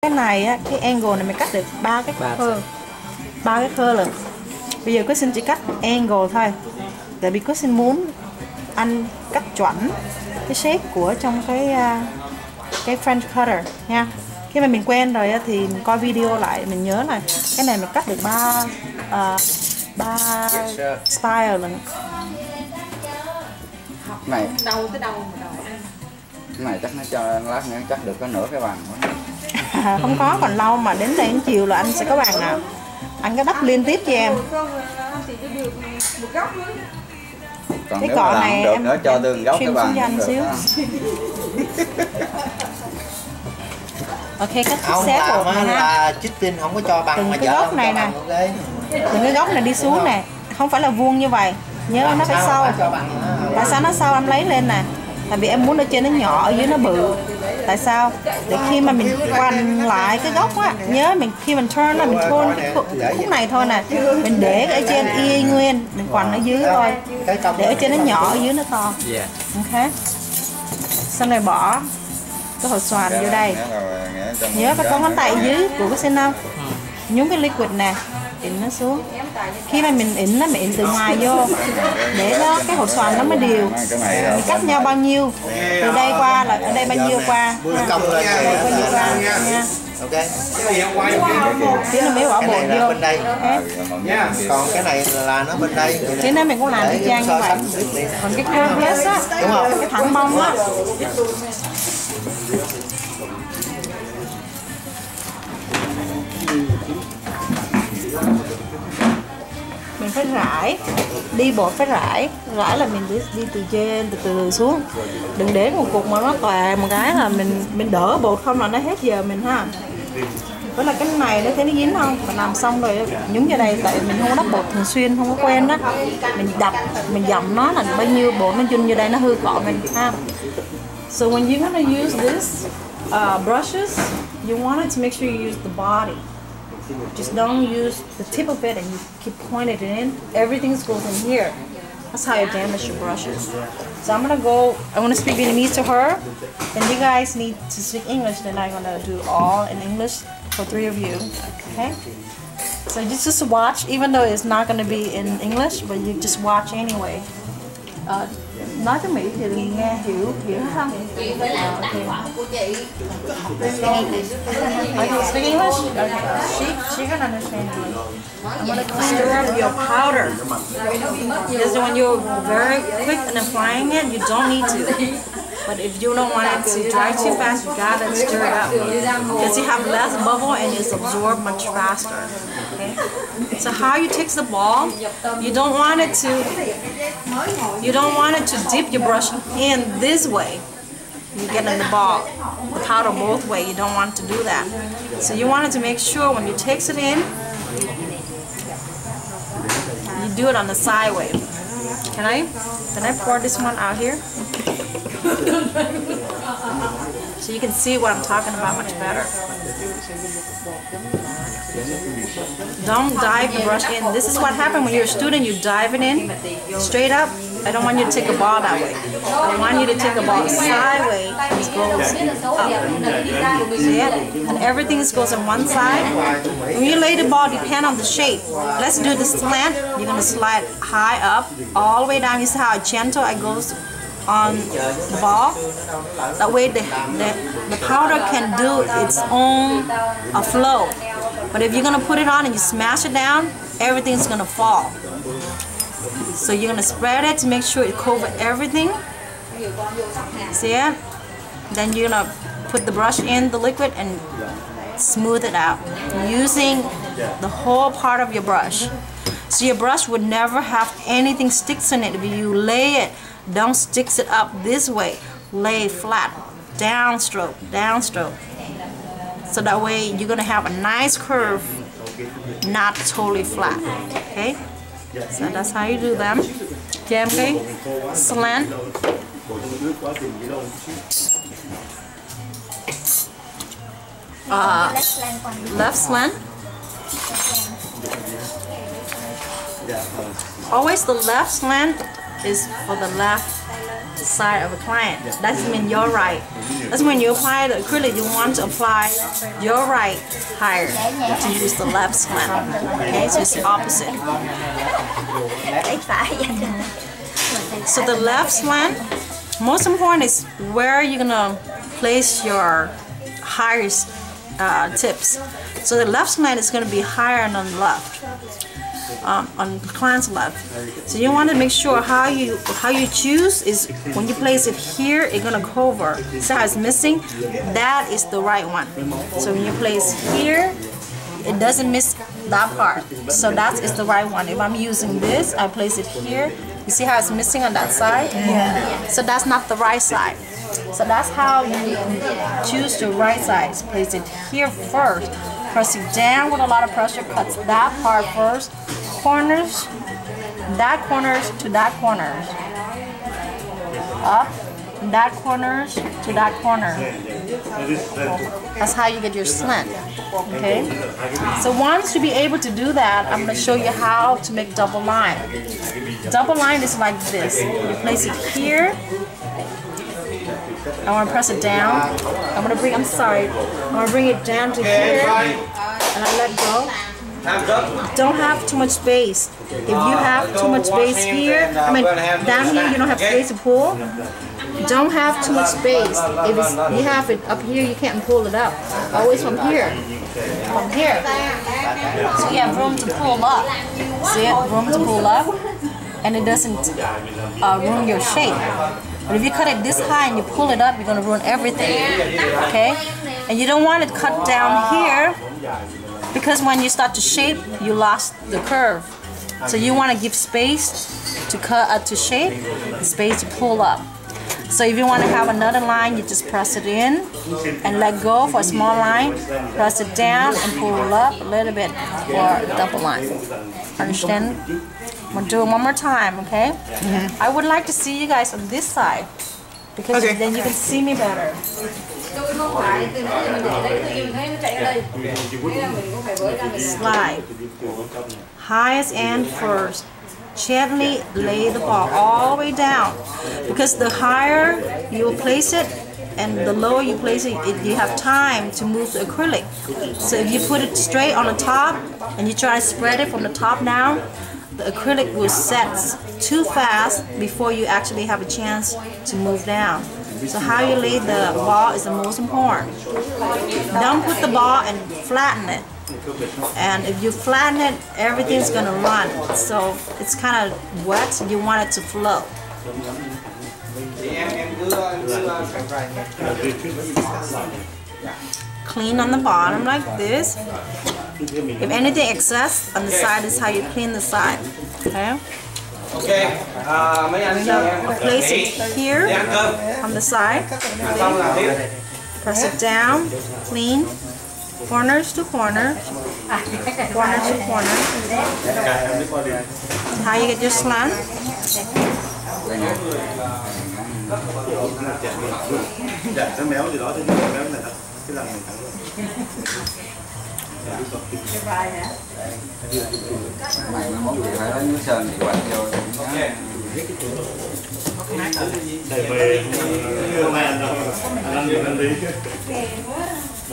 Cái này á, cái angle này mình cắt được ba cái khơ lần. Bây giờ Christine chỉ cắt angle thôi, tại vì Christine muốn anh cắt chuẩn cái shape của trong cái French cutter nha. Khi mà mình quen rồi á, thì mình coi video lại mình nhớ là cái này mình cắt được ba style lần. Này đầu tới đầu mà đầu ăn. cái này chắc nó cho lát nữa chắc được có nửa cái bàn quá. Không có, còn lâu mà đến đây đến chiều là anh sẽ có bàn nào anh có đắp liên tiếp cho em. Còn Cái nếu cọ mà này được em nữa cho tương gốc cái bàn anh xíu. Ok, cắt Không xé làm bột này ha. là chích tin không có cho bằng Từng mà cái giờ góc này nè. Từng cái góc này đi xuống nè, không phải là vuông như vậy, nhớ nó phải sâu. Tại sao nó sâu em lấy lên nè? Tại vì em muốn ở trên nó nhỏ, ở dưới nó bự. Tại sao? Để khi mà mình quằn lại cái góc á, nhớ mình khi mình turn là mình turn cái khúc này thôi nè, mình để ở trên y nguyên, mình quằn ở dưới thôi, để ở trên nó nhỏ, ở dưới nó to. Ok. Xong rồi bỏ cái hột xoàn vô đây. Nhớ có con ngón tay dưới của cái xin không? Nhúng cái liquid nè, ịn nó xuống. Khi mà mình ịn nó, mình ịn từ ngoài vô để nó cái hột xoàn nó mới đều. Mình cắt nhau bao nhiêu, từ đây qua là ở đây bao nhiêu qua, đây bao nhiêu qua nha. Ok. Tí nữa mới bỏ bột vô. Bên đây. Còn cái này là nó bên đây. Thế nên mình cũng làm y chang như vậy. Còn cái curve á, đúng không? cái thẳng bông á, mình phải rải, đi bột phải rải là mình đi từ trên từ từ xuống, đừng để một cục mà nó tòe một cái là mình đỡ bột không là nó hết giờ mình ha. Với là cái này nó thấy nó dính không, mình làm xong rồi nhúng vào đây, tại mình không có đắp bột thường xuyên, không có quen đó, mình đập mình dặm nó là bao nhiêu bột nó dung vô đây nó hư cọ mình ha. So when you're gonna use this brushes, you want it to make sure you use the body. Just don't use the tip of it and you keep pointing it in. Everything goes in here. That's how you damage your brushes. So I'm gonna speak Vietnamese to her. And you guys need to speak English, then I'm gonna do all in English for 3 of you. Okay? So just watch, even though it's not gonna be in English, but you just watch anyway. Nói cho Mỹ thì nghe hiểu không? Chị phải làm tác phẩm của chị. Okay, speak English? Okay. She can understand you. I'm gonna stir up your powder. Because when you're very quick in applying it, you don't need to. But if you don't want it to dry too fast, you gotta stir it up. Because you have less bubble and it's absorbed much faster. Okay? So how you take the ball, you don't want it to dip your brush in this way. You get in the ball, the powder both way. You don't want to do that. So you wanted to make sure when you take it in, you do it on the side way. Can I pour this one out here? So you can see what I'm talking about much better. Don't dive the brush in. This is what happens when you're a student. You dive it in straight up. I don't want you to take a ball that way. I want you to take a ball sideways. It goes up. See it? And everything goes on one side. When you lay the ball, depend on the shape. Let's do the slant. You're going to slide high up, all the way down. You see how gentle it goes on the ball? That way the powder can do its own flow. But if you're going to put it on and you smash it down, everything's going to fall. So you're going to spread it to make sure it covers everything. See it? Then you're going to put the brush in the liquid and smooth it out using the whole part of your brush. So your brush would never have anything sticks in it. If you lay it, don't stick it up this way. Lay flat, downstroke, downstroke. So that way you're going to have a nice curve, not totally flat. Okay? So that's how you do them. Jam cái slant. Left slant. Always the left slant is for the left side of a client. That means you're right. That's when you apply the acrylic, you want to apply your right higher to use the left slant. Okay, so it's the opposite. So the left slant, most important is where you're gonna place your highest tips. So the left slant is gonna be higher on the left. On the client's left. So you want to make sure how you choose is when you place it here, it's gonna cover. See how it's missing? That is the right one. So when you place here, it doesn't miss that part. So that is the right one. If I'm using this, I place it here. You see how it's missing on that side? Yeah. So that's not the right side. So that's how you choose the right side. Place it here first. Press it down with a lot of pressure. Cuts that part first. Corners, that corners to that corners. Up, that corners to that corner. That's how you get your slant. Okay? So once you be able to do that, I'm going to show you how to make double line. Double line is like this. You place it here. I want to press it down. I'm going to bring it down to here. And I let go. Don't have too much space. If you have too much space here, down here you don't have space to pull. Don't have too much space. If you have it up here, you can't pull it up. Always from here. From here. So you have room to pull up. See it? Room to pull up. And it doesn't ruin your shape. But if you cut it this high and you pull it up, you're going to ruin everything. Okay? And you don't want it cut down here, because when you start to shape, you lost the curve. So you want to give space to cut to shape, space to pull up. So if you want to have another line, you just press it in and let go for a small line. Press it down and pull it up a little bit for a double line. Understand? I'm gonna do it one more time, okay? I would like to see you guys on this side, because then you can see me better. Slide. Highest end first. Gently lay the ball all the way down, because the higher you place it and the lower you place it, you have time to move the acrylic. So if you put it straight on the top and you try to spread it from the top down, the acrylic will set too fast before you actually have a chance to move down. So how you lay the ball is the most important. Don't put the ball and flatten it. And if you flatten it, everything's gonna run. So it's kind of wet, so you want it to flow. Clean on the bottom like this. If anything excess on the side, is how you clean the side. Okay? Place it here on the side. Press it down, clean. Corners to corners. Corner to corner. How you get your slant.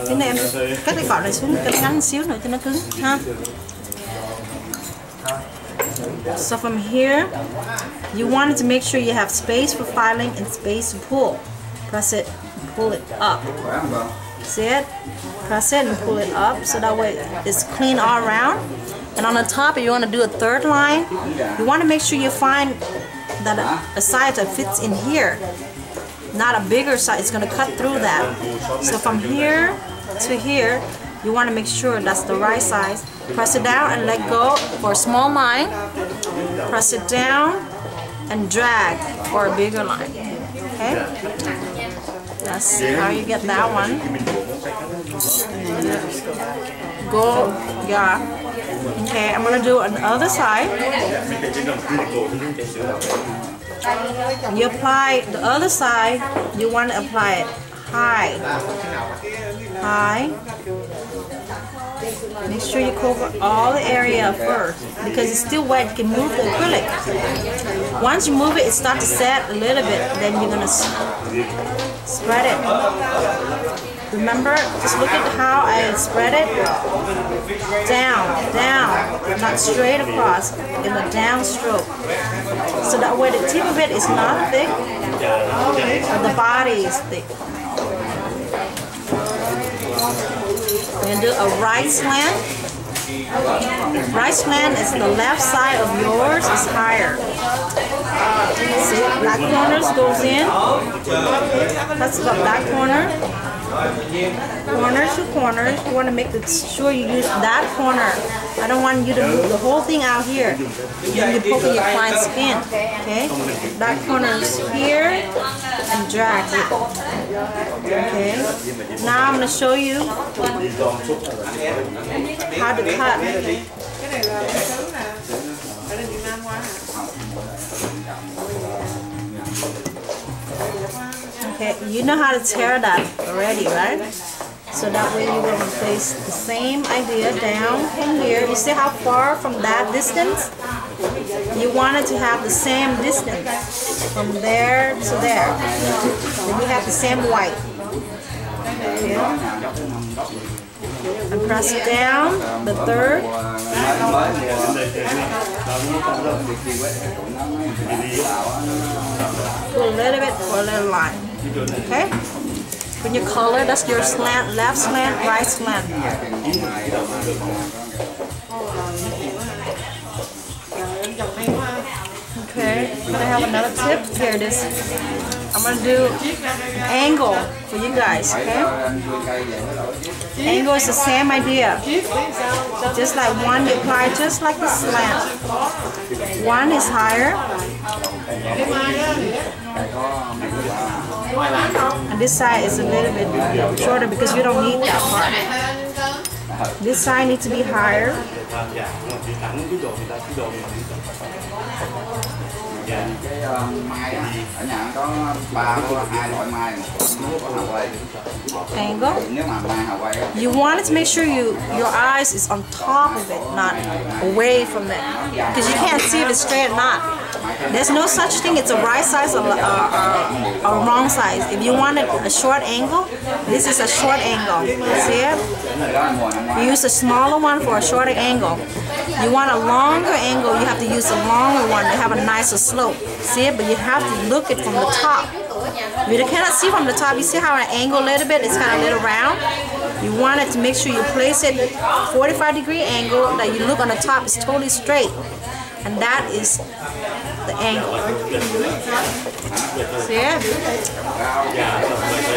Cái này em cắt cái cọ này xuống cho nó ngắn xíu nữa cho nó cứng ha. So from here, you wanted to make sure you have space for filing and space to pull. Press it, pull it up. See it? Press it and pull it up so that way it's clean all around. And on the top, if you want to do a third line, you want to make sure you find that a side that fits in here. Not a bigger side, it's going to cut through that. So from here to here, you want to make sure that's the right size. Press it down and let go for a small line. Press it down and drag for a bigger line. Okay? That's how you get that one. Go, yeah. Okay, I'm going to do on the other side. You apply the other side, you want to apply it high. High. Make sure you cover all the area first because it's still wet. You can move the acrylic. Once you move it, it starts to set a little bit. Then you're gonna spread it. Remember, just look at how I spread it. Down, down, not straight across, in a down stroke. So that way the tip of it is not thick, but the body is thick. And do a right slant. Right slant is the left side of yours is higher. See, black corners goes in. That's the black corner. Corners to corners. You want to make sure you use that corner. I don't want you to move the whole thing out here. Then you poke your client's skin. Okay? That corner's here and drag it. Okay? Now I'm going to show you how to cut. Okay, you know how to tear that already, right? So that way you will place the same idea down in here. You see how far from that distance? You want it to have the same distance from there to there. Then you have the same white. Okay. And press it down, the third. Put a little bit for a little line. Okay? When you color, that's your slant, left slant, right slant. Okay, I'm gonna have another tip. Here it is. I'm gonna do angle for you guys, okay? Angle is the same idea. Just like one, you apply just like the slant. One is higher. And this side is a little bit shorter because you don't need that part. This side needs to be higher. Angle. You want to make sure your eyes is on top of it, not away from it, because you can't see if it's straight or not. There's no such thing. It's a right size or a wrong size. If you want a short angle, this is a short angle. See it? You use a smaller one for a shorter angle. You want a longer angle, you have to use a longer one to have a nicer slope. See it? But you have to look it from the top. If you cannot see from the top, you see how an angle a little bit, it's kind of a little round? You want it to make sure you place it 45-degree angle, that you look on the top is totally straight. And that is the angle. See it?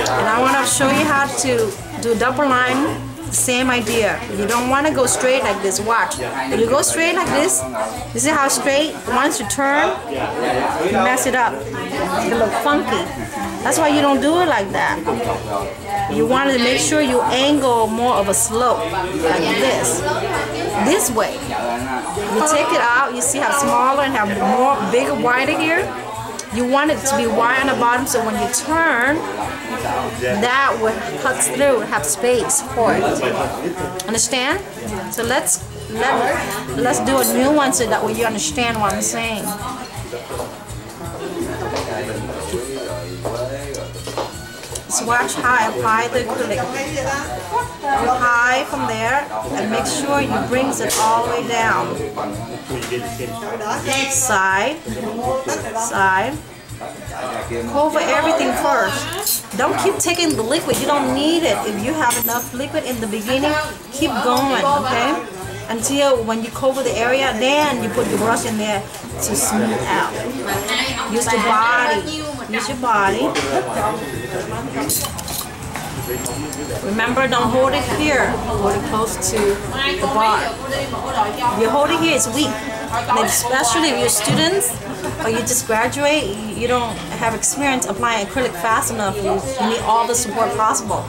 And I want to show you how to do double line. Same idea. You don't want to go straight like this. Watch. If you go straight like this, you see how straight? Once you turn, you mess it up. It's gonna look funky. That's why you don't do it like that. You want to make sure you angle more of a slope, like this way. You take it out. You see how smaller and have more bigger, wider here. You want it to be wide on the bottom, so when you turn, that would cut through, have space for it. Understand? So let's do a new one so that way you understand what I'm saying. So watch how I apply the acrylic. High from there, and make sure you bring it all the way down. Side, side. Cover everything first. Don't keep taking the liquid. You don't need it. If you have enough liquid in the beginning, keep going, okay? Until when you cover the area, then you put your brush in there to smooth out. Use your body. Use your body. Remember, don't hold it here. Hold it close to the bar. If you hold it here, it's weak. And especially if you're students or you just graduate, you don't have experience applying acrylic fast enough. You need all the support possible.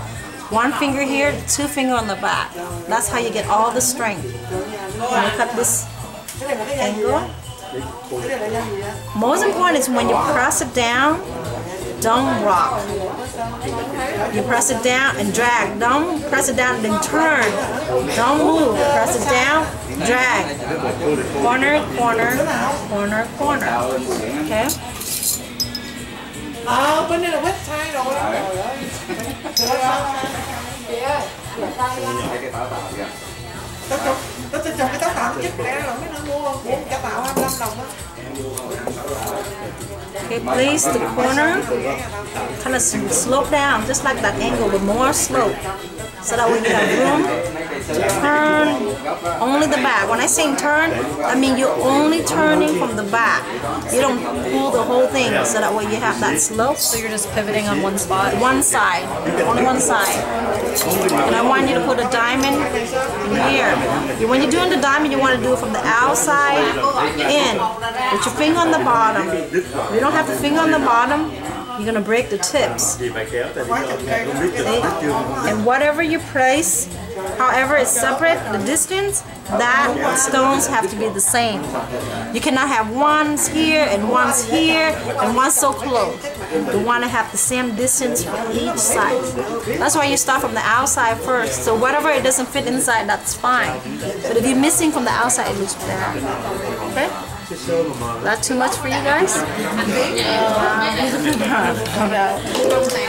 One finger here, two finger on the back. That's how you get all the strength. When you cut this angle. Most important is when you press it down, Don't rock. You press it down and drag. Don't press it down and then turn. Don't move. Press it down, drag. Corner, corner, corner, corner. Okay? Bên đây là website rồi. Tao trồng cái táo tạo chất lẽ là mấy nơi mua cả tạo 25 đồng á. Okay, place the corner, kind of slope down, just like that angle, but more slope. So that way you have room to turn only the back. When I say turn, I mean you're only turning from the back. You don't pull the whole thing, so that way you have that slope. So you're just pivoting on one spot? One side, only one side. And I want you to put a diamond in here. When you're doing the diamond, you want to do it from the outside in, with your finger on the bottom. You don't have the finger on the bottom, you're going to break the tips. And whatever you place, however it's separate, the distance, that stones have to be the same. You cannot have ones here and ones here and one so close. You want to have the same distance from each side. That's why you start from the outside first. So whatever it doesn't fit inside, that's fine. But if you're missing from the outside, it looks bad. Okay? That too much for you guys?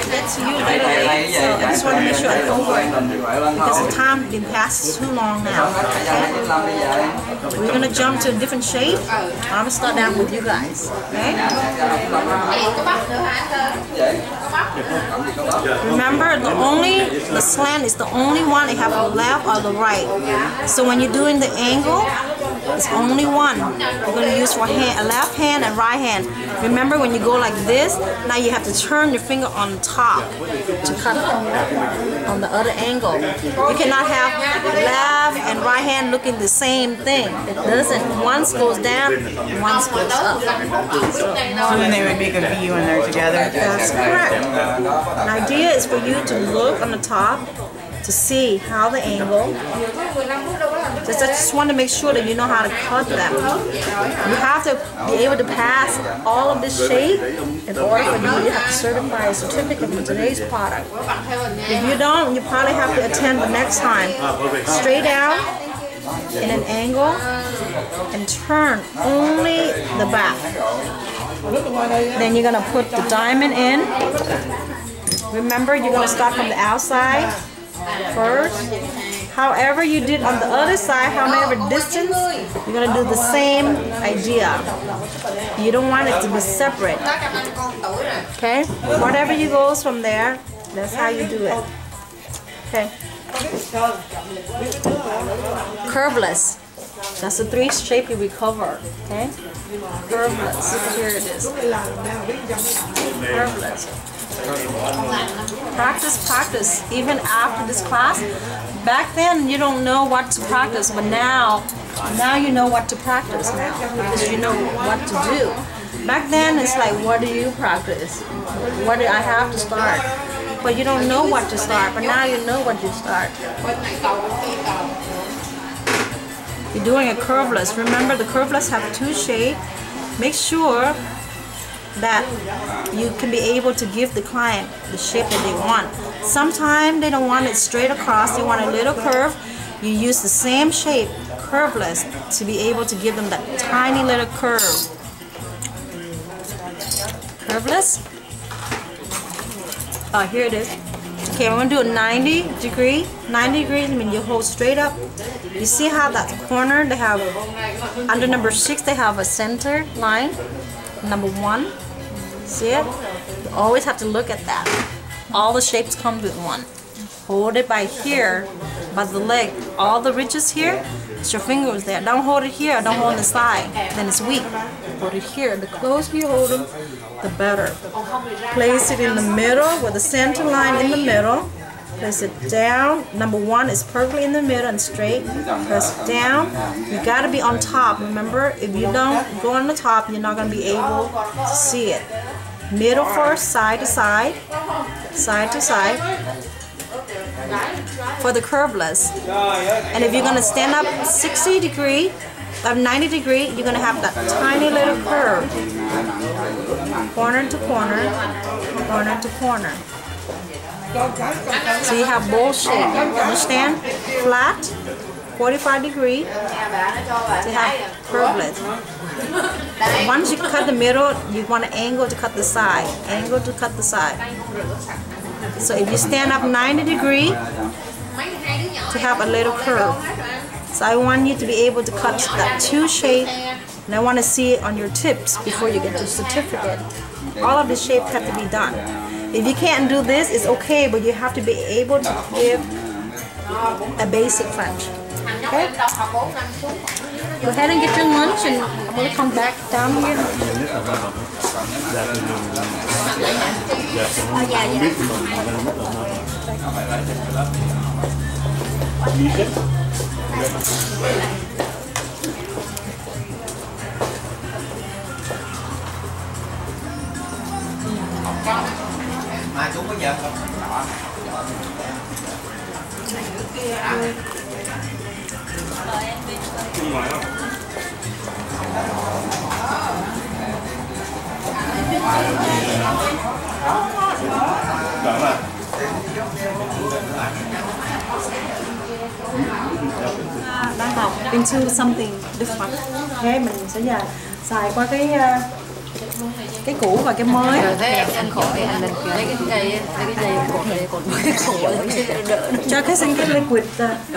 That's you literally. So I just want to make sure I cover it because the time has been passed too long now. Okay? We're gonna jump to a different shape. I'm gonna start down with you guys. Okay? Remember, the slant is the only one. It have the left or the right. So when you're doing the angle, it's only one. You're going to use for left hand and right hand. Remember, when you go like this, now you have to turn your finger on top to cut on the other angle. You cannot have left and right hand looking the same thing. It doesn't. Once goes down, once goes up. So then they would make a V when they're together? That's correct. The idea is for you to look on the top to see how the angle. I just want to make sure that you know how to cut them. You have to be able to pass all of this shape in order for you to have to certify a certificate for today's product. If you don't, you probably have to attend the next time. Straight out in an angle and turn only the back. Then you're going to put the diamond in. Remember, you're going to start from the outside first. However you did on the other side, however distance, you're going to do the same idea. You don't want it to be separate. Okay? Whatever you goes from there, that's how you do it. Okay? Curveless. That's the three shape you recover. Okay? Curveless. Here it is. Curveless. Practice, practice. Even after this class, back then you don't know what to practice, but now you know what to practice now because you know what to do. Back then it's like, what do you practice? What do I have to start? But you don't know what to start, but now you know what to start. You're doing a curveless. Remember, the curveless have two shapes. Make sure that you can be able to give the client the shape that they want. Sometimes they don't want it straight across, they want a little curve. You use the same shape, curveless, to be able to give them that tiny little curve. Curveless. Oh, here it is. Okay, I'm going to do a 90 degree. 90 degrees means you hold straight up. You see how that corner, they have, under number 6, they have a center line. Number 1. See it? You always have to look at that. All the shapes come with one. Hold it by here, by the leg. All the ridges here, it's your fingers there. Don't hold it here, don't hold the side. Then it's weak. Hold it here. The closer you hold them, the better. Place it in the middle with the center line in the middle. Place it down. Number 1 is perfectly in the middle and straight. Press it down. You got to be on top. Remember, if you don't go on the top, you're not going to be able to see it. Middle first, side to side. Side to side. For the curveless. And if you're going to stand up 60 degree, 90 degree, you're going to have that tiny little curve. Corner to corner. corner to corner. So you have bowl shape, understand? Flat, 45 degree, to have curved. Once you cut the middle, you want an angle to cut the side, angle to cut the side. So if you stand up 90 degree, to have a little curve. So I want you to be able to cut that two shape, and I want to see it on your tips before you get your certificate. All of the shape have to be done. If you can't do this, it's okay, but you have to be able to give a basic French. Okay? Go ahead and get your lunch, and I'm going to come back down here. Mai xuống có giờ không? Đang học into something different. Okay, mình sẽ xài qua cái cũ và cái mới. Rồi thế anh khỏi anh lên lấy cái dây cột cái cổ đỡ. Cho cái xin cái liquid,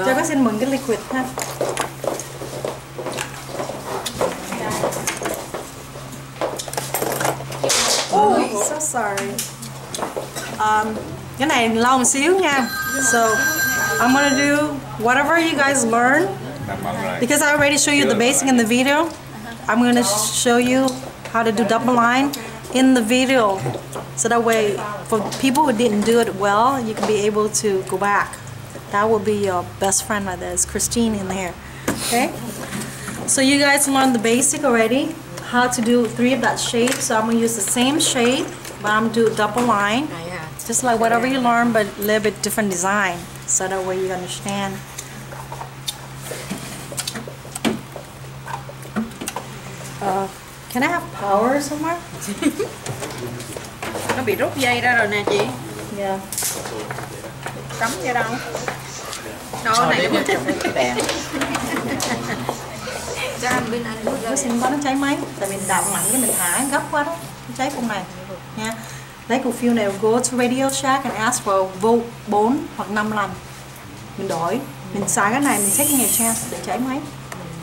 cho cái xin mượn cái liquid ha. Oh, so sorry. Cái này lâu một xíu nha. So I'm gonna do whatever you guys learn, because I already showed you the basic in the video. I'm gonna show you how to do double line in the video, so that way for people who didn't do it well, you can be able to go back. That will be your best friend right there. It's Christine in there. Okay, so you guys learned the basic already, how to do 3 of that shape. So I'm gonna use the same shape, but I'm gonna do double line, just like whatever you learn, but a little bit different design, so that way you understand. Can I have power somewhere? Nó bị rút dây ra rồi nè chị. Yeah. Cắm vô đâu? Đó này đúng cái đèn. Cho anh bên anh bước ra. Tôi xin có nó cháy máy, tại mình đào mạnh cái mình thả gấp quá đó, nó cháy cùng này nha. Lấy cục phiêu này, go to Radio Shack and ask for vote 4 hoặc 5 lần. Mình đổi, mình xài cái này, mình taking a chance để cháy máy.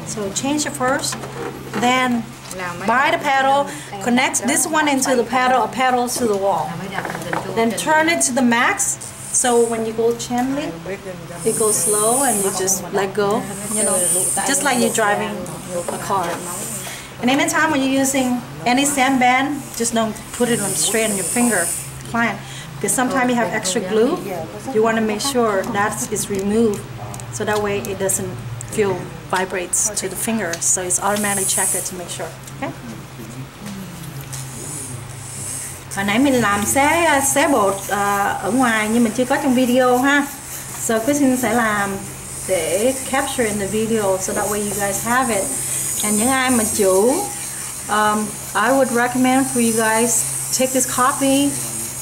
So change it first, then buy the pedal, connect this one into the pedal, a pedal to the wall. Then turn it to the max, so when you go gently, it goes slow and you just let go, you know, just like you're driving a car. And anytime when you're using any sandband, just don't put it on straight on your finger, client, because sometimes you have extra glue. You want to make sure that is removed, so that way it doesn't feel vibrates to the finger, so it's automatically checked to make sure. Okay. Hồi nãy mình làm xé bột ở ngoài nhưng mình chưa có trong video ha. So Christine sẽ làm để capture in the video, so that way you guys have it. And những ai mà chủ, I would recommend for you guys take this copy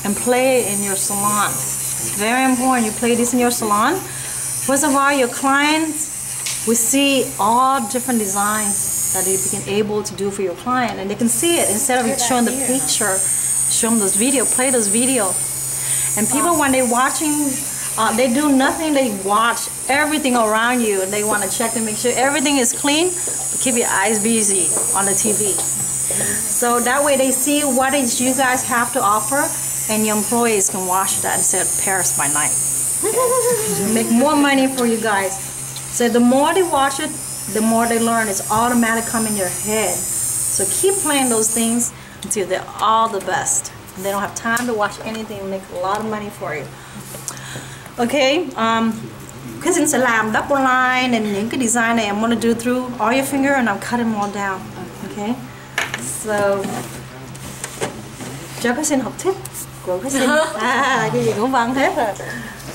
and play it in your salon. It's very important you play this in your salon. First of all, your clients will see all different designs that you can able to do for your client, and they can see it instead of showing the picture. Show them those video, play those video. And people, when they're watching, they do nothing, they watch everything around you, and they want to check to make sure everything is clean, but keep your eyes busy on the TV. So that way they see what is you guys have to offer, and your employees can watch that instead of Paris by night. Make more money for you guys. So the more they watch it, the more they learn. It's automatic come in your head. So keep playing those things until they're all the best. And they don't have time to watch anything and make a lot of money for you. Okay, Christine sẽ làm double line and những cái design này I'm gonna do through all your finger and I'm cutting them all down. Okay, so cho Christine học thích của Christine. Cái gì cũng văn hết rồi.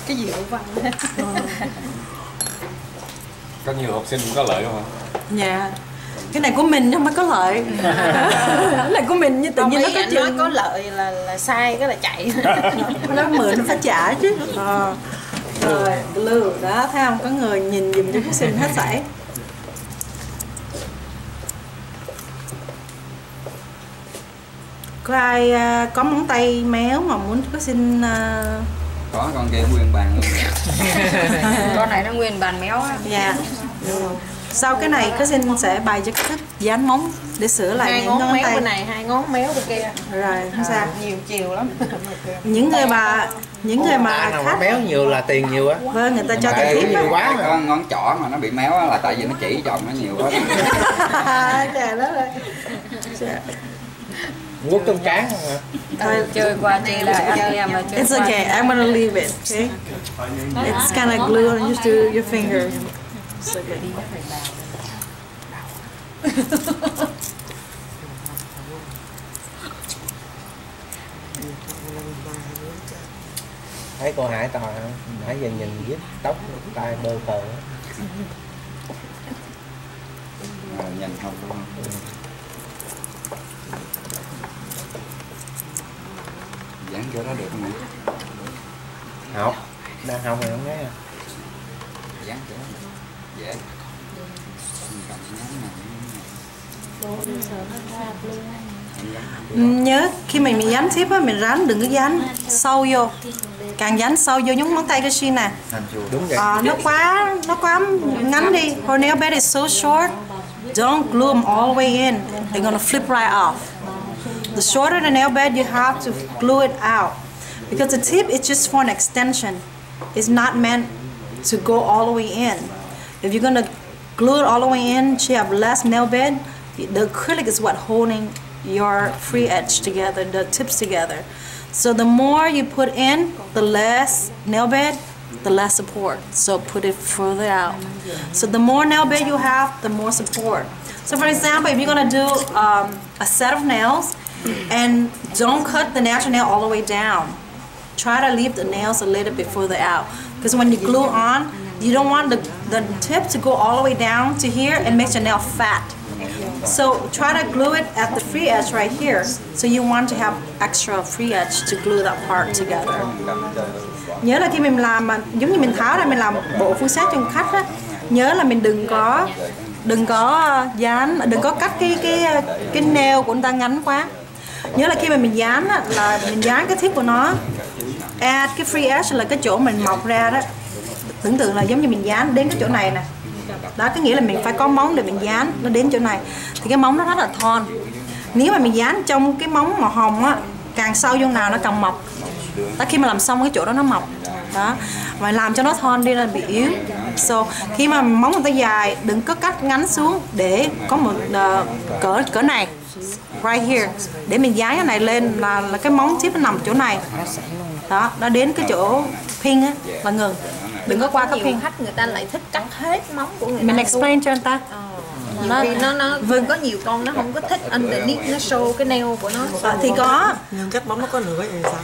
Cái gì cũng văn hết. Có nhiều học sinh cũng có lợi không ạ? Yeah. Cái này của mình nhưng mà có lợi. Cái này của mình như tự nhiên nó có nói có lợi là sai cái là chạy. Nó mượn nó phải trả chứ. Rồi glue đó, thấy không, có người nhìn giùm cho cái xin hết sảy. Có ai có móng tay méo mà muốn có xin Có, con kia nguyên bàn luôn. Con này nó nguyên bàn méo á. dạ. Sau cái này có xin sẽ bày cho cách dán móng để sửa lại Hai những ngón ngón méo tay. bên này, hai ngón méo bên kia. Rồi không sao. Nhiều chiều lắm. Những người mà nào khách béo nhiều là tiền nhiều á. vâng, người ta cho Tại tiền tiếp nhiều á. quá mà. Con ngón trỏ mà nó bị méo á là tại vì nó chỉ chồng nó nhiều quá. Trời đất ơi. Quất trong trán không hả? Thôi, Chơi qua chơi lại anh em mà chơi it's qua. okay. I'm gonna leave it. Okay. It's kind of glue on just to your finger. It's okay. Thấy cô Hải tòi không? Nãy giờ nhìn viết tóc tay bơ phờ. Nhìn không. Dán chỗ đó được không nhỉ? Học. Đang học rồi không nghe. Dán chỗ đó được. Dễ. Cầm dán này. Nhớ khi mình dán tiếp á, mình rán đừng có dán sâu vô. Càng dán sâu vô nhúng ngón tay cái xin nè. Đúng vậy. Nó quá ngắn đi. Her nail bed is so short. Don't glue them all the way in. They're gonna flip right off. The shorter the nail bed, you have to glue it out because the tip is just for an extension. It's not meant to go all the way in. If you're gonna glue it all the way in, you have less nail bed. The acrylic is what holding your free edge together, the tips together. So the more you put in, the less nail bed, the less support. So put it further out. So the more nail bed you have, the more support. So for example, if you're gonna do a set of nails, and don't cut the natural nail all the way down. Try to leave the nails a little bit further out. Because when you glue on, you don't want the tip to go all the way down to here and makes your nail fat. So try to glue it at the free edge right here. So you want to have extra free edge to glue that part together. Nhớ là khi mình làm mà giống như mình tháo ra mình làm bộ full set cho khách á, nhớ là mình đừng có dán, đừng có cắt cái nail của người ta ngắn quá. Nhớ là khi mà mình dán á, là mình dán cái tip của nó, add cái free edge là cái chỗ mình mọc ra đó. Tưởng tượng là giống như mình dán đến cái chỗ này nè. Đó, có nghĩa là mình phải có móng để mình dán nó đến chỗ này. Thì cái móng nó rất là thon. Nếu mà mình dán trong cái móng màu hồng á, càng sâu vô nào nó càng mọc. Đó, khi mà làm xong cái chỗ đó nó mọc. Đó, mà làm cho nó thon đi là bị yếu. So khi mà móng người ta dài, đừng có cắt ngắn xuống để có một cỡ này. Right here. Để mình dán cái này lên là cái móng tip nó nằm chỗ này. Đó, nó đến cái chỗ pin á là ngừng. Đừng có qua cái pin. Khách người ta lại thích cắt hết móng của người ta. Mình explain cho người ta. Nó có nhiều con nó không có thích underneath, nó show cái nail của nó. Thì có. Nhưng cách bấm nó có nửa thì sao?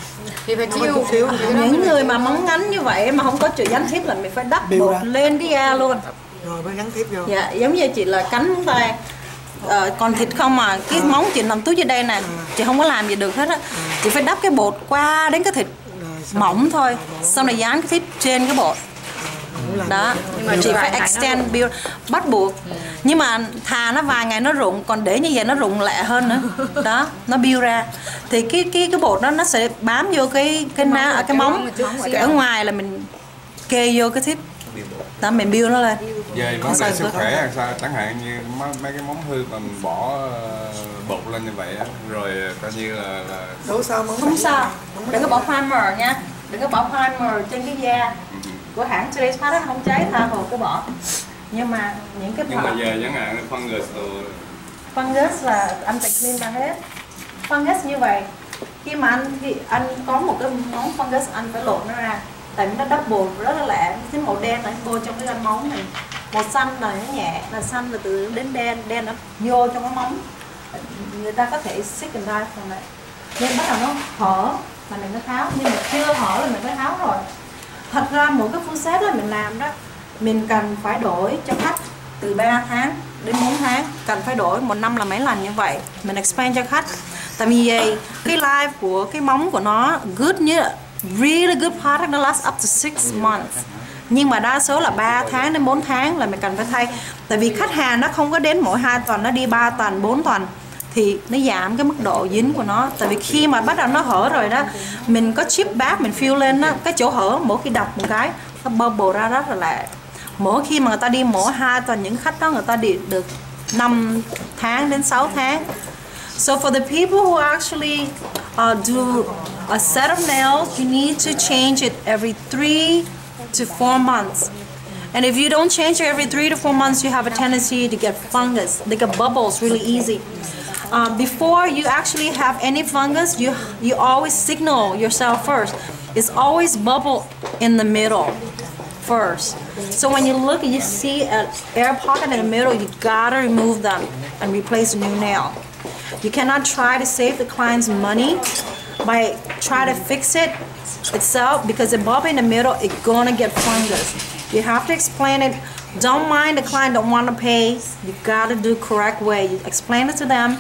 Thì phải chiêu. Những người mà móng ngắn như vậy mà không có chữ dán tiếp là mình phải đắp bột lên cái da luôn. Rồi mới gắn tiếp vô. Dạ, giống như chị là cánh móng tay. Còn thịt không mà cái móng chị nằm túi dưới đây nè, chị không có làm gì được hết á. Chị phải đắp cái bột qua đến cái thịt mỏng thôi, xong rồi dán cái thịt trên cái bột. Đó, nhưng mà chị phải extend build bắt buộc. Nhưng mà thà nó vài ngày nó rụng, còn để như vậy nó rụng lẹ hơn nữa. Đó, nó build ra. Thì cái bột đó nó sẽ bám vô cái ná ở cái móng. Ở ngoài là mình kê vô cái thịt. Đó, mình build nó lên. Về vấn đề sức khỏe là sao? Chẳng hạn như mấy cái móng hư mà mình bỏ bột lên như vậy á, rồi coi như là Đâu sao mà Không sao, đừng có bỏ primer nha. Đừng có bỏ primer trên cái da của hãng Today's Part nó không cháy, tha hồ cứ bỏ. Nhưng mà những cái nhưng mà về chẳng hạn fungus rồi fungus là anh phải clean ra hết. Fungus như vậy, khi mà anh có một cái móng fungus anh phải lột nó ra. Tại vì nó double rất là lạ, cái màu đen này vô trong cái ranh móng này. Màu xanh là nó nhẹ, là xanh là từ đến đen nó vô trong cái móng. Người ta có thể sick and die from it. Nên bắt đầu nó hở là mình nó tháo, nhưng mà chưa hở là mình phải tháo rồi. Thật ra một cái full set đó mình làm đó, mình cần phải đổi cho khách từ 3 tháng đến 4 tháng, cần phải đổi, 1 năm là mấy lần như vậy. Mình explain cho khách. Tại vì cái life của cái móng của nó good như really good product, nó last up to 6 months. Nhưng mà đa số là 3 tháng đến 4 tháng là mình cần phải thay. Tại vì khách hàng nó không có đến mỗi 2 tuần, nó đi 3 tuần, 4 tuần thì nó giảm cái mức độ dính của nó. Tại vì khi mà bắt đầu nó hở rồi đó, mình có chip bát mình fill lên đó, cái chỗ hở mỗi khi đập một cái nó bubble ra rất là lẹ. Mỗi khi mà người ta đi mỗi 2 tuần, những khách đó người ta đi được 5 tháng đến 6 tháng. So for the people who actually do a set of nails, you need to change it every 3 to 4 months. And if you don't change it every 3 to 4 months, you have a tendency to get fungus. They get bubbles really easy. Before you actually have any fungus, you always signal yourself first. It's always bubble in the middle first. So when you look and you see an air pocket in the middle, you gotta remove them and replace a new nail. You cannot try to save the client's money by try to fix it itself, because the bubble in the middle is gonna get fungus. You have to explain it. Don't mind the client don't want to pay. You gotta do correct way. You explain it to them.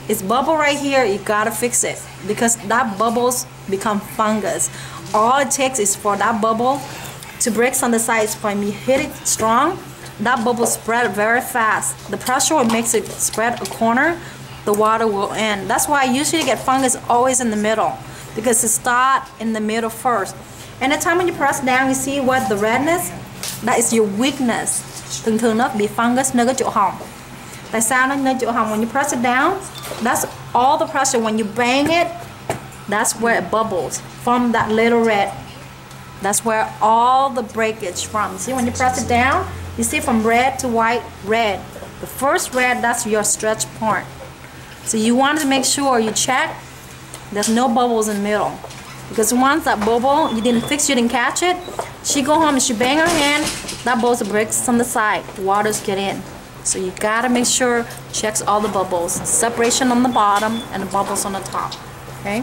It's bubble right here. You gotta fix it because that bubbles become fungus. All it takes is for that bubble to break on the sides. When you hit it strong, that bubble spread very fast. The pressure makes it spread a corner. The water will end. That's why I usually get fungus always in the middle, because it starts in the middle first. And the time when you press down, you see what the redness? That is your weakness. Thường nó bị fungus nơi cái chỗ họng. Tại sao nó nơi chỗ họng? When you press it down, that's all the pressure. When you bang it, that's where it bubbles from that little red. That's where all the breakage from. See, when you press it down, you see from red to white, red. The first red, that's your stretch point. So you want to make sure you check there's no bubbles in the middle. Because once that bubble, you didn't fix, you didn't catch it, she go home and she bang her hand, that bubble breaks on the side, waters get in. So you gotta make sure, checks all the bubbles, separation on the bottom and the bubbles on the top, okay?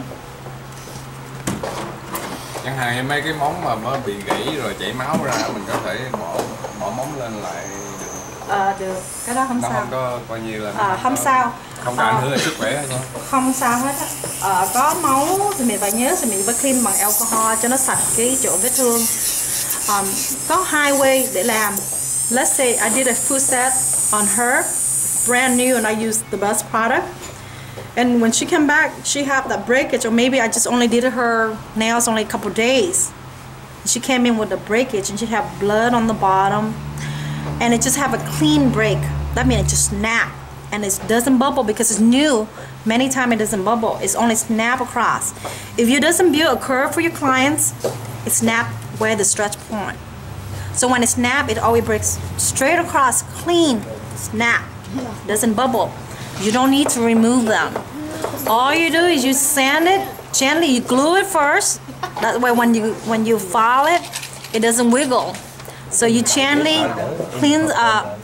Chẳng hạn như mấy cái móng mà mới bị gãy rồi chảy máu ra, mình có thể bỏ móng lên lại được. Được, cái đó không nó sao. Không có coi như là không sao. Không có ảnh hưởng đến sức khỏe hay không? Không sao hết á. Có máu thì mình phải nhớ thì mình phải clean bằng alcohol cho nó sạch cái chỗ vết thương. Có 2 way để làm. Let's say I did a full set on her, brand new, and I used the best product. And when she came back, she had that breakage, or maybe I just only did her nails only a couple days. She came in with the breakage and she had blood on the bottom, and it just have a clean break. That means it just snap. And it doesn't bubble because it's new. Many times it doesn't bubble. It's only snap across. If you doesn't build a curve for your clients, it snap where the stretch point. So when it snap, it always breaks straight across, clean, snap. Doesn't bubble. You don't need to remove them. All you do is you sand it gently. You glue it first. That way when you file it, it doesn't wiggle. So you gently clean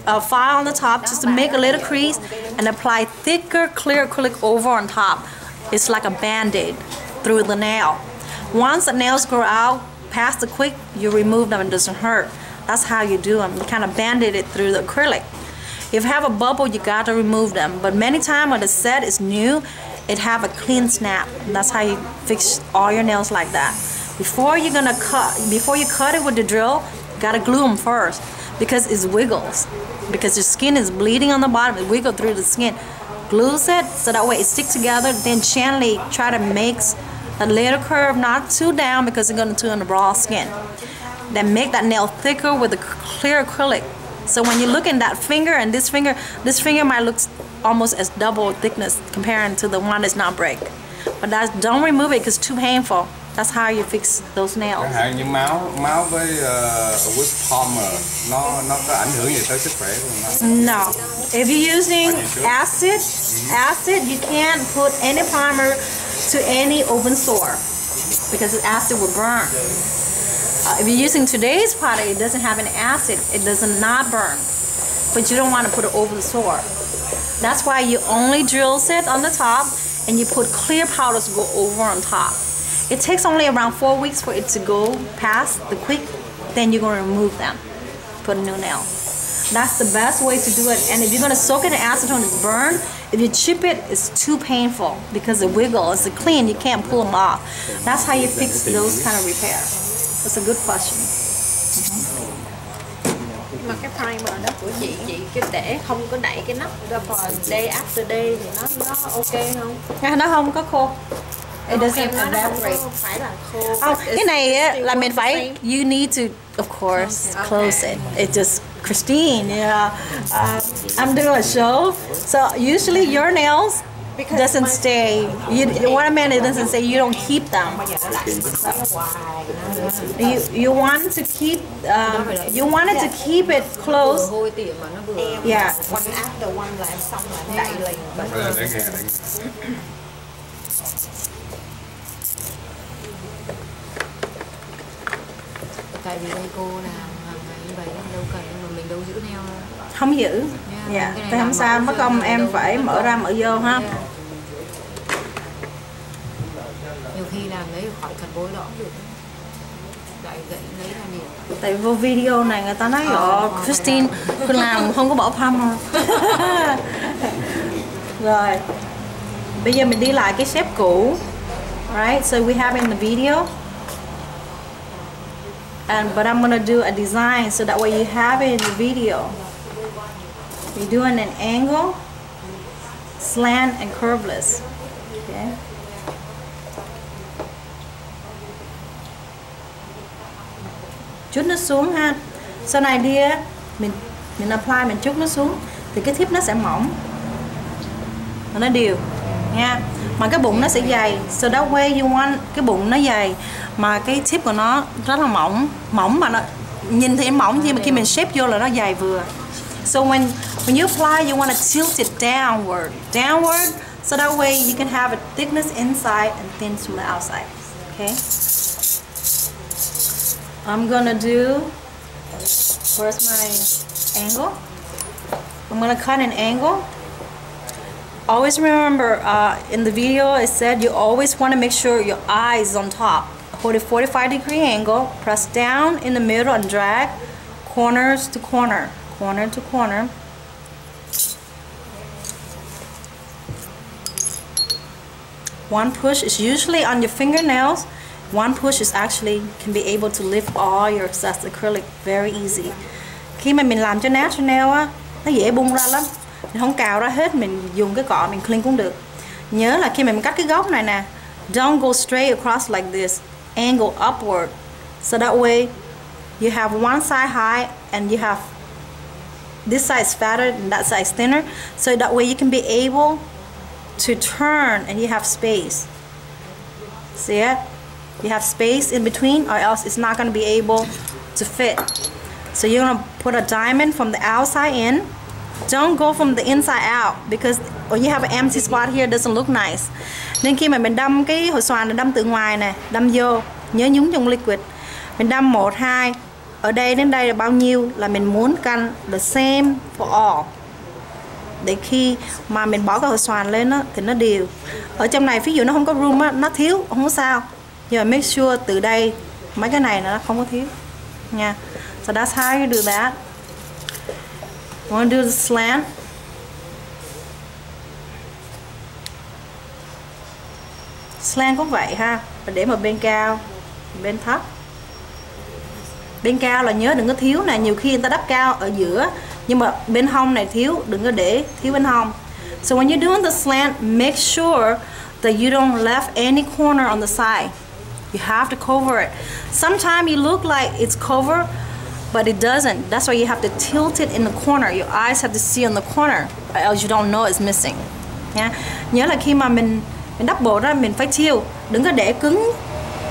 a file on the top just to make a little crease and apply thicker clear acrylic over on top. It's like a band-aid through the nail. Once the nails grow out past the quick, you remove them and it doesn't hurt. That's how you do them. You kind of band-aid it through the acrylic. If you have a bubble, you got to remove them. But many times when the set is new, it have a clean snap. That's how you fix all your nails like that. Before you cut it with the drill, gotta glue them first because it wiggles. Because your skin is bleeding on the bottom, it wiggles through the skin. Glues it so that way it sticks together. Then gently try to make a little curve, not too down because it's gonna turn the raw skin. Then make that nail thicker with a clear acrylic. So when you look in that finger and this finger might look almost as double thickness comparing to the one that's not break. But don't remove it because it's too painful. That's how you fix those nails. Chẳng hạn như máu với with palmer, nó có ảnh hưởng gì tới sức khỏe của nó? No. If you're using acid, you can't put any primer to any open sore because the acid will burn. If you're using today's product, it doesn't have any acid. It does not burn, but you don't want to put it over the sore. That's why you only drill it on the top and you put clear powders to go over on top. It takes only around 4 weeks for it to go past the quick, then you're going to remove them, put a new nail. That's the best way to do it. And if you're gonna soak it in acetone, it's burn. If you chip it, it's too painful because it wiggles. It's clean, you can't pull them off. That's how you fix those kind of repair. That's a good question. Mà cái primer đó của chị cái để không có đẩy cái nắp ra vào day after day thì nó ok không? Nó không có khô. It doesn't evaporate. Phải là khô. Cái này á, là mình phải, you need to, of course, close it. It just, Christine, yeah. I'm doing a show, so usually your nails doesn't stay. What I meant, it doesn't say you don't keep them. You want to keep, you wanted to keep it close. Yeah. One after one là em xong là em đậy liền. Để nghe. Tại vì đây cô làm hàng ngày như vậy đâu cần mà mình đâu giữ neo Không giữ. Dạ, thì không sao, mất công em phải mở ra mở vô ha. Nhiều khi làm lấy khỏi cần bối đó được. Lại gãy lấy ra nhiều. Tại vô video này người ta nói Christine Phương làm không có bỏ primer. Rồi. Bây giờ mình đi lại cái shape cũ. Right, so we have in the video. But I'm gonna do a design so that way you have it in the video. We're doing an angle, slant, and curveless. Okay. Chút nó xuống ha. Sau này đi mình apply, mình chút nó xuống thì cái tip nó sẽ mỏng và nó đều nha. Mà cái bụng nó sẽ dày, so that way you want cái bụng nó dày mà cái tip của nó rất là mỏng mà nó nhìn thì mỏng nhưng mà khi mình shape vô là nó dài vừa. So when you apply, you want to tilt it downward, so that way you can have a thickness inside and thin from the outside. Okay. I'm gonna do. Where's my angle? I'm gonna cut an angle. Always remember, in the video it said you always want to make sure your eye is on top. Hold a 45-degree angle, press down in the middle and drag corners to corner to corner. One push is usually on your fingernails. One push is actually can be able to lift all your excess acrylic very easy. Khi mà mình làm cho natural nail á, nó dễ bung ra lắm. Mình không cào ra hết, mình dùng cái cọ mình clean cũng được. Nhớ là khi mình cắt cái góc này nè, don't go straight across like this, angle upward, so that way you have one side high and you have this side is fatter and that side is thinner, so that way you can be able to turn and you have space. See it? You have space in between, or else it's not going to be able to fit. So you're going to put a diamond from the outside in. Don't go from the inside out, because when you have an empty spot here, it doesn't look nice. Nên khi mà mình đâm cái hồi xoàn này, đâm từ ngoài này, đâm vô, nhớ nhúng trong liquid. Mình đâm 1, 2, ở đây đến đây là bao nhiêu là mình muốn căn the same for all. Để khi mà mình bỏ cái hồi xoàn lên đó, thì nó đều. Ở trong này ví dụ nó không có room á, nó thiếu, không có sao. Nhưng mà make sure từ đây mấy cái này nó không có thiếu nha. So that's how you do that. I want to do the slant. Slant cũng vậy ha. Và để một bên cao, bên thấp. Bên cao là nhớ đừng có thiếu nè. Nhiều khi người ta đắp cao ở giữa, nhưng mà bên hông này thiếu, đừng có để thiếu bên hông. So when you're doing the slant, make sure that you don't left any corner on the side. You have to cover it. Sometimes you look like it's covered, but it doesn't. That's why you have to tilt it in the corner. Your eyes have to see on the corner, or else you don't know it's missing. Yeah. Nhớ là khi mà mình đắp bộ ra, mình phải chill. Đừng có để cứng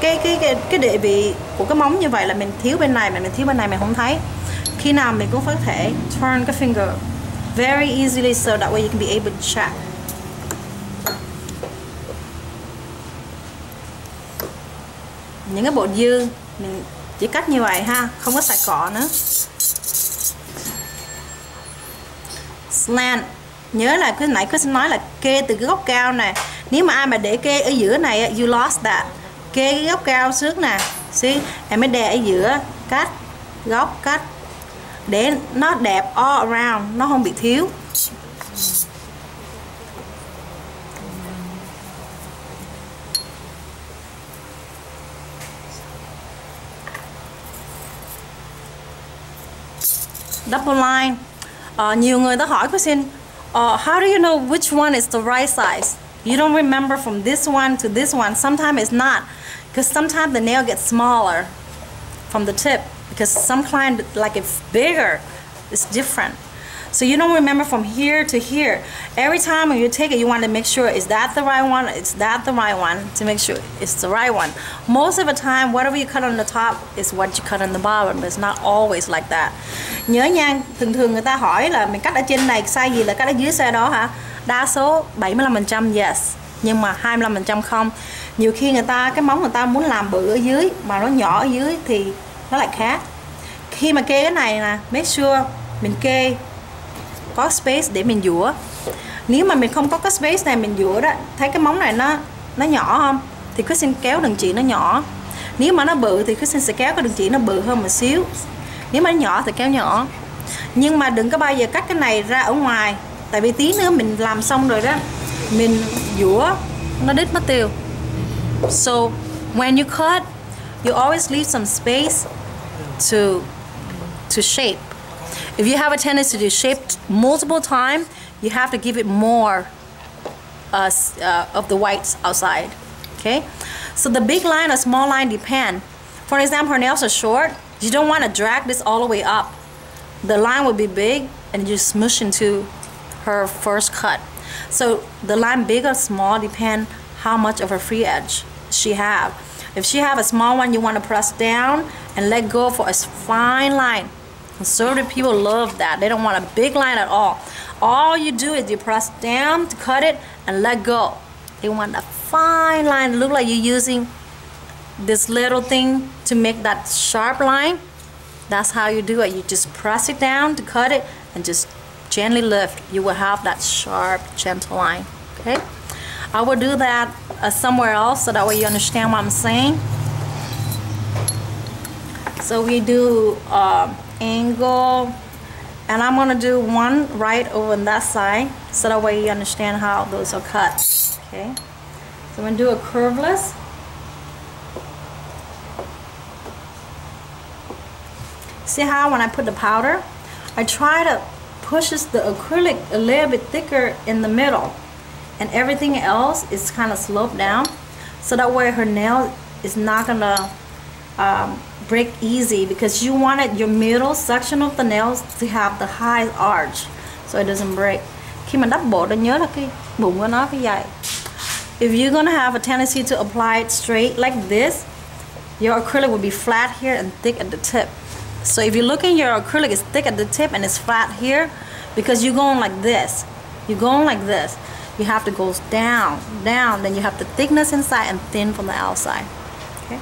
cái địa vị của cái móng như vậy là mình thiếu bên này, mà mình thiếu bên này mình không thấy. Khi nào mình cũng có thể turn cái finger very easily, so that way you can be able to check. Những cái bộ dư mình chỉ cắt như vậy ha, không có xài cọ nữa. Slant, nhớ là cái nãy Chris nói là kê từ cái góc cao nè. Nếu mà ai mà để kê ở giữa này, you lost that. Kê cái góc cao trước nè, see, em mới đè ở giữa, cắt, góc cắt. để nó đẹp all around, nó không bị thiếu. Double line. Nhiều người ta hỏi question, how do you know which one is the right size? You don't remember from this one to this one. Sometimes it's not, because sometimes the nail gets smaller from the tip, because some client like it bigger. It's different. So you don't remember from here to here. Every time when you take it, you want to make sure, is that the right one? Is that the right one? To make sure it's the right one. Most of the time, whatever you cut on the top is what you cut on the bottom. But it's not always like that. Nhớ nha, thường người ta hỏi là mình cắt ở trên này size gì là cắt ở dưới size đó hả? Đa số 75% yes, nhưng mà 25% không. Nhiều khi người ta, cái móng người ta muốn làm bự ở dưới mà nó nhỏ ở dưới thì nó lại khác. Khi mà kê cái này nè, make sure mình kê có space để mình dũa. Nếu mà mình không có cái space này mình dũa đó, thấy cái móng này nó nhỏ không, thì Christine kéo đường chỉ nó nhỏ. Nếu mà nó bự thì Christine sẽ kéo cái đường chỉ nó bự hơn một xíu. Nếu mà nó nhỏ thì kéo nhỏ. Nhưng mà đừng có bao giờ cắt cái này ra ở ngoài, tại vì tí nữa mình làm xong rồi đó, mình dũa nó đít mất tiêu. So when you cut, you always leave some space to shape. If you have a tendency to shape multiple times, you have to give it more of the whites outside. Okay, so the big line or small line depend. For example, her nails are short. You don't want to drag this all the way up. The line will be big and you smush into her first cut. So the line big or small depend how much of a free edge she have. If she have a small one, you want to press down and let go for a fine line. Conservative people love that. They don't want a big line at all. All you do is you press down to cut it and let go. They want a fine line. Look like you're using this little thing to make that sharp line. That's how you do it. You just press it down to cut it and just gently lift. You will have that sharp, gentle line. Okay? I will do that somewhere else so that way you understand what I'm saying. So we do angle, and I'm gonna do one right over on that side so that way you understand how those are cut. Okay, so I'm gonna do a curveless. See how when I put the powder, I try to push the acrylic a little bit thicker in the middle, and everything else is kind of sloped down, so that way her nail is not gonna break easy, because you wanted your middle section of the nails to have the high arch so it doesn't break. Khi mà đắp bộ, nhớ là cái bụng của nó phải dày. If you're gonna have a tendency to apply it straight like this, your acrylic will be flat here and thick at the tip. So if you look in your acrylic, it's thick at the tip and it's flat here because you're going like this. You're going like this. You have to go down, down, then you have the thickness inside and thin from the outside. Okay.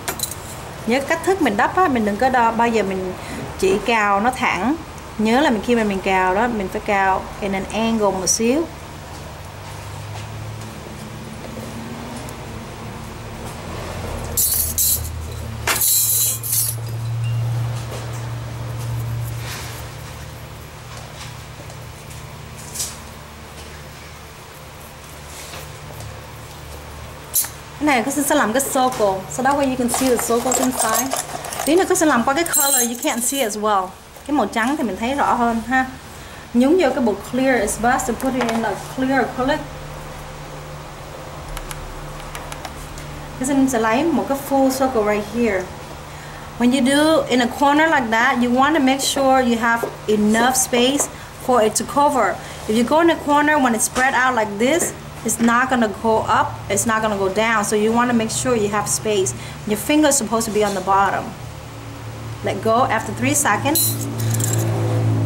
Nhớ cách thức mình đắp á, mình đừng có bao giờ mình chỉ cào nó thẳng. Nhớ là khi mà mình cào đó, mình phải cào in an angle một xíu. Cái này có sẽ làm cái circle, so that way you can see the circles inside. Tí nữa có sẽ làm qua cái color, you can't see as well. Cái màu trắng thì mình thấy rõ hơn ha. Nhúng vô cái bộ clear, it's best to put it in a clear acrylic. Cái mình sẽ lấy một cái full circle right here. When you do in a corner like that, you want to make sure you have enough space for it to cover. If you go in a corner when it's spread out like this, it's not going to go up, it's not going to go down, so you want to make sure you have space. Your finger is supposed to be on the bottom. Let go after 3 seconds.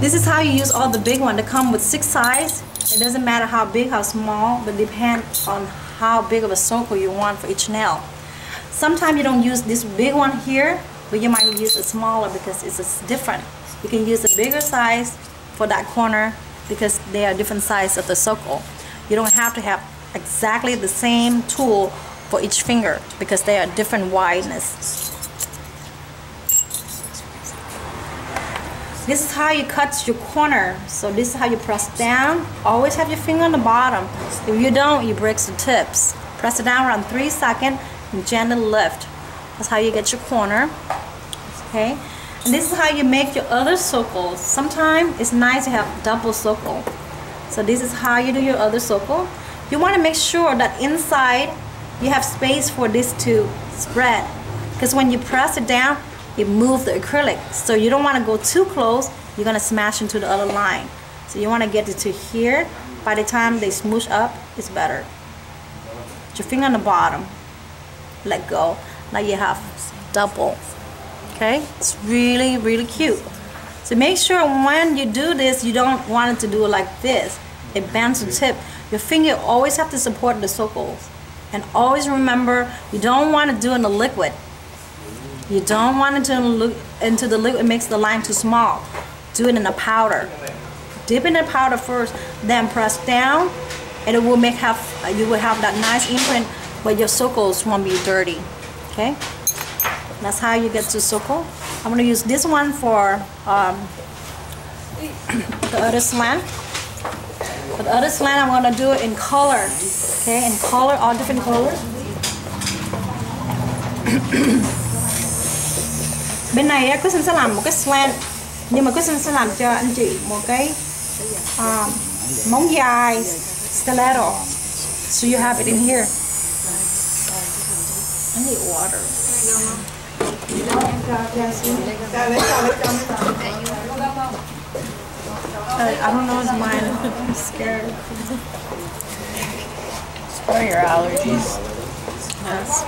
This is how you use all the big one. They come with 6 sides. It doesn't matter how big, how small, but depend on how big of a circle you want for each nail. Sometimes you don't use this big one here, but you might use a smaller because it's different. You can use a bigger size for that corner because they are different size of the circle. You don't have to have exactly the same tool for each finger because they are different wideness. This is how you cut your corner. So this is how you press down. Always have your finger on the bottom. If you don't, you break the tips. Press it down around 3 seconds and gently lift. That's how you get your corner. Okay. And this is how you make your other circles. Sometimes it's nice to have double circle. So this is how you do your other circle. You want to make sure that inside you have space for this to spread. Because when you press it down, it moves the acrylic. So you don't want to go too close. You're going to smash into the other line. So you want to get it to here. By the time they smoosh up, it's better. Put your finger on the bottom. Let go. Now you have double. Okay? It's really, really cute. So make sure when you do this, you don't want it to do it like this. It bends the tip. Your finger always have to support the circles. And always remember, you don't want to do it in the liquid. You don't want it to into the liquid. It makes the line too small. Do it in the powder. Dip in the powder first, then press down, and it will make you will have that nice imprint, but your circles won't be dirty. Okay, that's how you get to circle. I'm gonna use this one for the other slant. For the other slant, I'm gonna do it in color. Okay, in color, all different colors. Bên này Kristen sẽ làm một cái slant, nhưng mà Kristen sẽ làm cho anh chị một cái móng dài stiletto. So you have it in here. I need water. I don't know, it's mine. I'm scared. What are your allergies? Yes.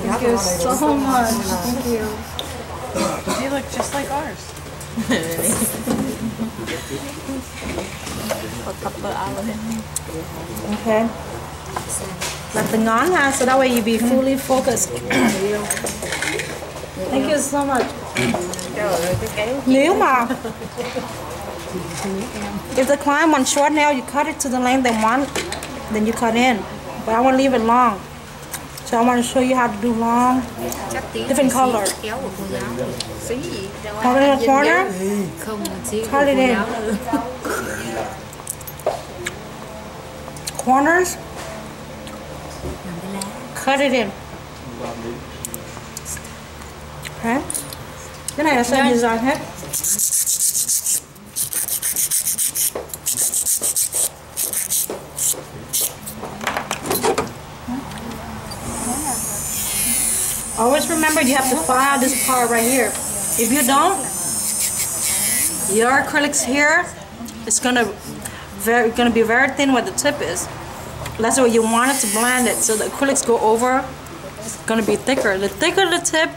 Thank you so much. Thank you. You look just like ours. Okay. Let the ngón ha, so that way you be fully focused. Thank you so much. Nếu mà if the client wants short nail, you cut it to the length they want, then you cut in. But I want to leave it long. So I want to show you how to do long, different colors. Cut in the corner, cut it in. Corners, cut it in. Okay. Cái này là sơn design hết. Always remember you have to file this part right here. If you don't, your acrylics here is gonna be very thin where the tip is. That's why you want it to blend it, so the acrylics go over. It's gonna be thicker. The thicker the tip,